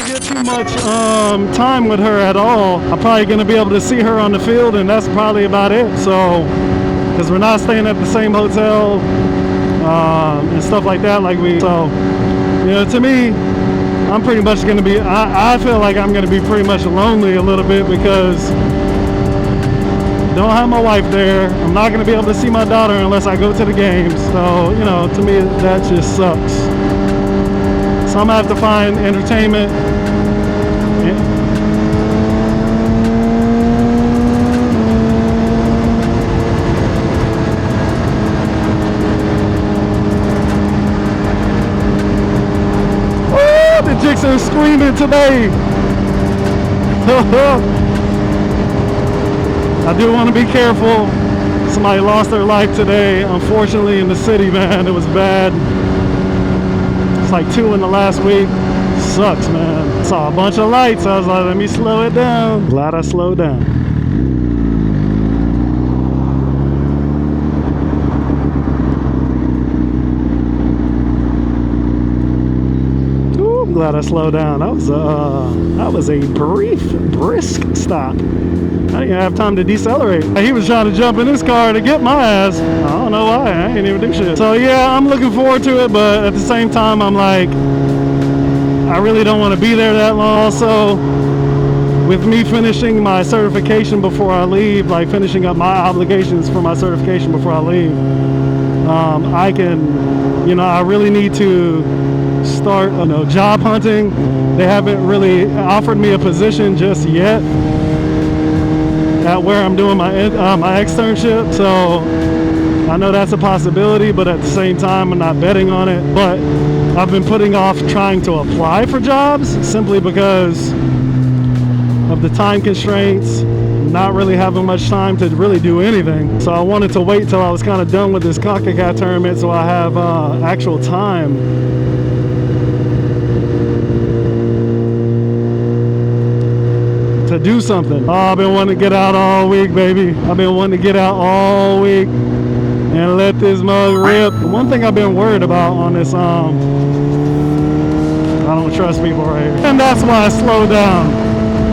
get too much time with her at all. I'm probably going to be able to see her on the field, and that's probably about it. So, because we're not staying at the same hotel and stuff like that, so, you know, to me, I'm pretty much going to be, I feel like I'm going to be pretty much lonely a little bit because don't have my wife there. I'm not going to be able to see my daughter unless I go to the games. So, you know, to me, that just sucks. So I'm going to have to find entertainment. Oh, the chicks are screaming today. I do want to be careful. Somebody lost their life today, unfortunately, in the city, man. It was bad. It's like 2 in the last week. Sucks, man. Saw a bunch of lights. I was like, let me slow it down. Glad I slowed down. Ooh, I'm glad I slowed down. That was a brisk stop. I didn't have time to decelerate. He was trying to jump in his car to get my ass. I don't know why. I ain't even do shit. So yeah, I'm looking forward to it, but at the same time, I'm like, I really don't want to be there that long. Also, with me finishing my certification before I leave, like finishing up my obligations for my certification before I leave, I can, you know, I really need to start, you know, job hunting. They haven't really offered me a position just yet at where I'm doing my externship, so I know that's a possibility, but at the same time, I'm not betting on it. But I've been putting off trying to apply for jobs simply because of the time constraints, not really having much time to really do anything. So I wanted to wait till I was kind of done with this CONCACAF tournament so I have actual time to do something. Oh, I've been wanting to get out all week, baby. I've been wanting to get out all week and let this mug rip. One thing I've been worried about on this, I don't trust people right here. And that's why I slowed down.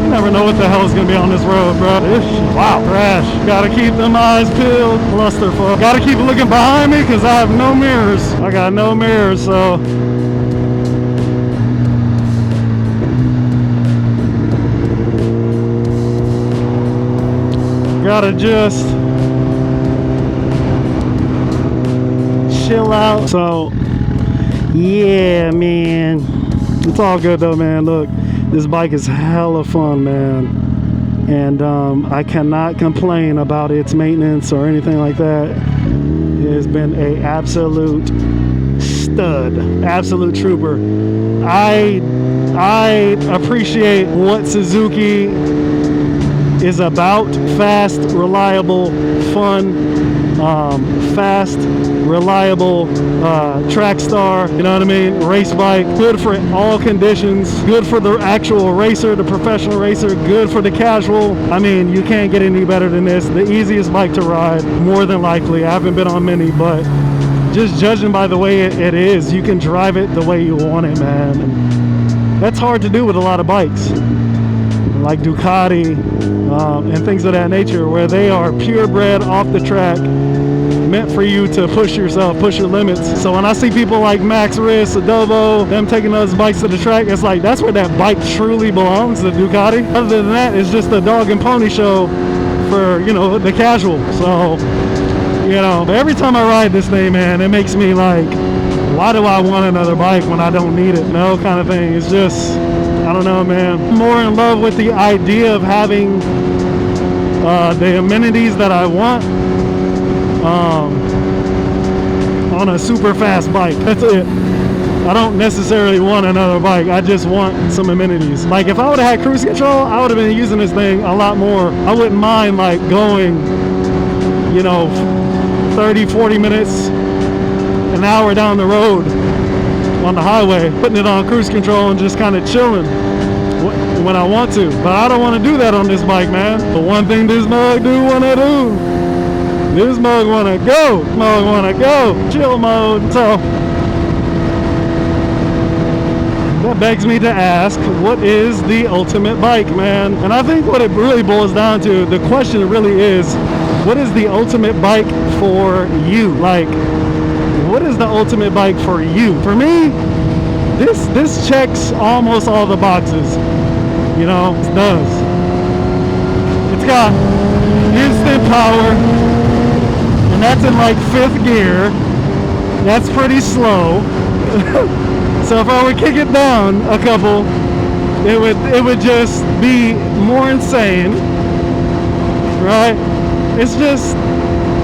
You never know what the hell is gonna be on this road, bro. Wow, crash. Gotta keep them eyes peeled. Clusterfuck. Gotta keep looking behind me because I have no mirrors. I got no mirrors, so. Gotta just chill out. So yeah, man, it's all good though, man. Look, this bike is hella fun, man, and I cannot complain about its maintenance or anything like that. It has been a absolute stud, absolute trooper. I appreciate what Suzuki is about: fast, reliable, fun, fast, reliable track star, you know what I mean, race bike, good for all conditions, good for the actual racer, the professional racer, good for the casual. I mean, you can't get any better than this. The easiest bike to ride, more than likely. I haven't been on many, but just judging by the way it is, you can drive it the way you want it, man. And that's hard to do with a lot of bikes like Ducati and things of that nature, where they are purebred off the track, meant for you to push yourself, push your limits. So when I see people like Max Riss, Adobo, them taking those bikes to the track, it's like that's where that bike truly belongs, the Ducati. Other than that, it's just a dog and pony show for, you know, the casual. So, you know, every time I ride this thing, man, it makes me like, why do I want another bike when I don't need it? No kind of thing. It's just, I don't know, man. I'm more in love with the idea of having the amenities that I want on a super fast bike. That's it. I don't necessarily want another bike. I just want some amenities. Like if I would have had cruise control, I would have been using this thing a lot more. I wouldn't mind like going, you know, 30, 40 minutes, an hour down the road on the highway, putting it on cruise control and just kind of chilling when I want to. But I don't want to do that on this bike, man. But one thing this mug do want to do, this mug want to go. Mug want to go. Chill mode. So that that begs me to ask, what is the ultimate bike, man? And I think what it really boils down to, the question really is, what is the ultimate bike for you? Like, what is the ultimate bike for you? For me, this checks almost all the boxes. You know, it does. It's got instant power, and that's in like 5th gear. That's pretty slow. So if I were to kick it down a couple, it would just be more insane, right? It's just,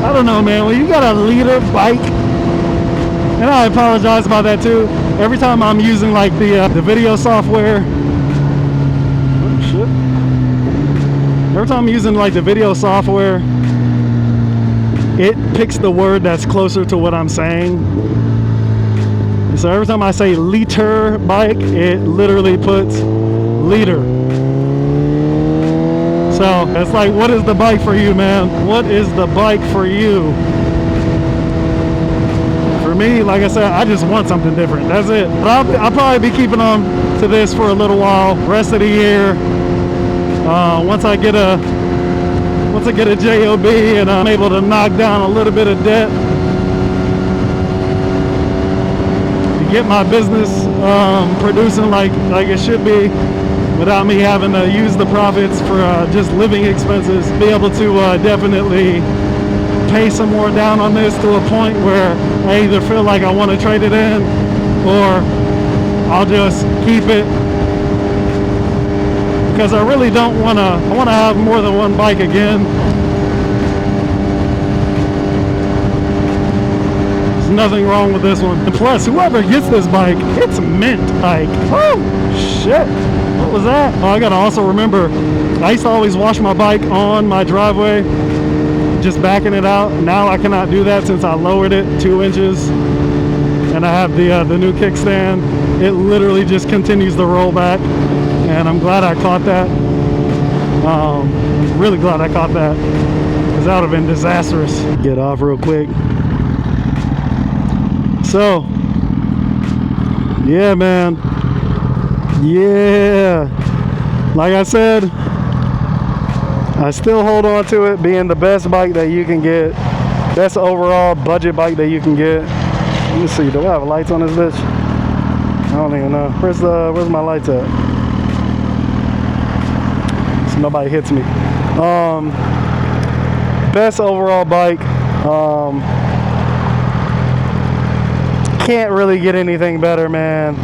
I don't know, man. When you got a liter bike, and I apologize about that too. Every time I'm using like the video software, oh shit. Every time I'm using like the video software, it picks the word that's closer to what I'm saying. So every time I say liter bike, it literally puts liter. So it's like, what is the bike for you, man? What is the bike for you? For me, like I said, I just want something different. That's it. But I'll probably be keeping on to this for a little while. Rest of the year. Once I get a job and I'm able to knock down a little bit of debt, get my business producing like it should be, without me having to use the profits for just living expenses. Be able to definitely pay some more down on this to a point where I either feel like I want to trade it in, or I'll just keep it, because I really don't want to. I want to have more than one bike again. There's nothing wrong with this one. And plus, whoever gets this bike, it's mint. Like, oh shit, what was that? Oh, I gotta also remember, I used to always wash my bike on my driveway, just backing it out. Now I cannot do that since I lowered it 2 inches, and I have the new kickstand. It literally just continues to roll back, and I'm glad I caught that. Really glad I caught that, because that would have been disastrous. Get off real quick. So, yeah, man. Yeah. Like I said, I still hold on to it being the best bike that you can get. Best overall budget bike that you can get. Let me see, do I have lights on this bitch? I don't even know. Where's my lights at? So nobody hits me. Best overall bike. Can't really get anything better, man,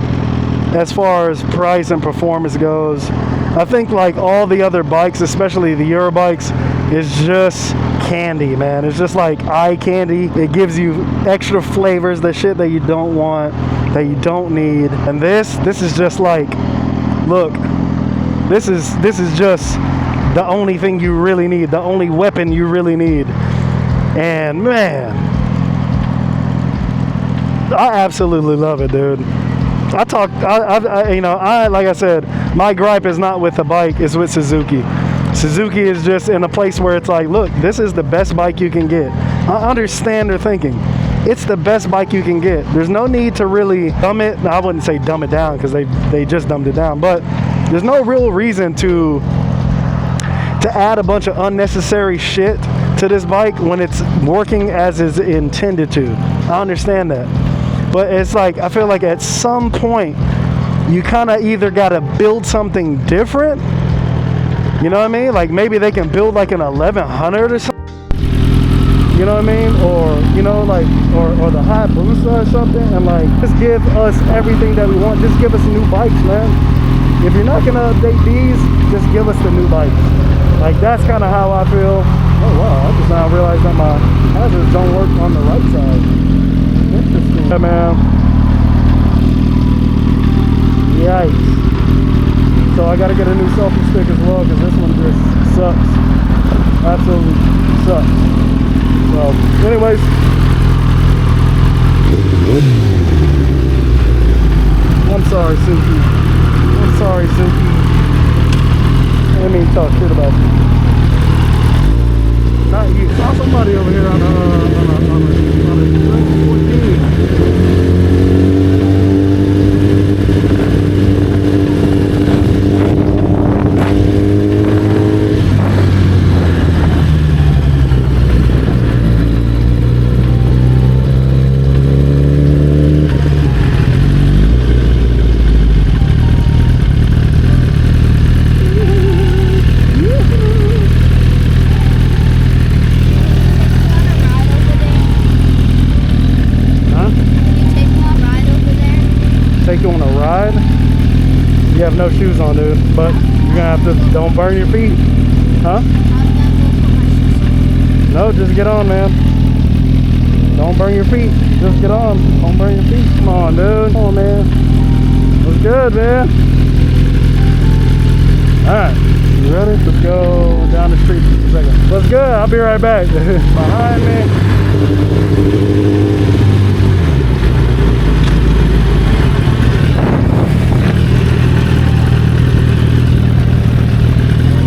as far as price and performance goes. I think like all the other bikes, especially the Euro bikes, is just candy, man. It's just like eye candy. It gives you extra flavors, the shit that you don't want, that you don't need. And this is just like, look, this is just the only thing you really need, the only weapon you really need. And man, I absolutely love it, dude. Like I said, my gripe is not with the bike, it's with Suzuki. Suzuki is just in a place where it's like, look, this is the best bike you can get. I understand their thinking. It's the best bike you can get. There's no need to really dumb it. I wouldn't say dumb it down, because they just dumbed it down, but there's no real reason to add a bunch of unnecessary shit to this bike when it's working as is intended to. I understand that. But it's like, I feel like at some point, you kind of either got to build something different. You know what I mean? Like maybe they can build like an 1100 or something. You know what I mean? Or, you know, like, or the Hayabusa or something. And like, just give us everything that we want. Just give us new bikes, man. If you're not going to update these, just give us the new bikes. Like, that's kind of how I feel. Oh, wow. I just now realized that my hazards don't work on the right side. Interesting. Yeah, man. Yikes. So I gotta get a new selfie stick as well, because this one just sucks. Absolutely sucks. So, anyways. I'm sorry, Suki. I'm sorry, Suki. I didn't mean to talk shit about you. Not you. Saw somebody over here on a 14. You have no shoes on, dude. But you're gonna have to, don't burn your feet. Huh? No, just get on, man. Don't burn your feet. Just get on. Don't burn your feet. Come on, dude. Come on, man. What's good, man? Alright. You ready? Let's go down the street for a second. What's good? I'll be right back. Behind me.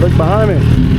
Look behind me.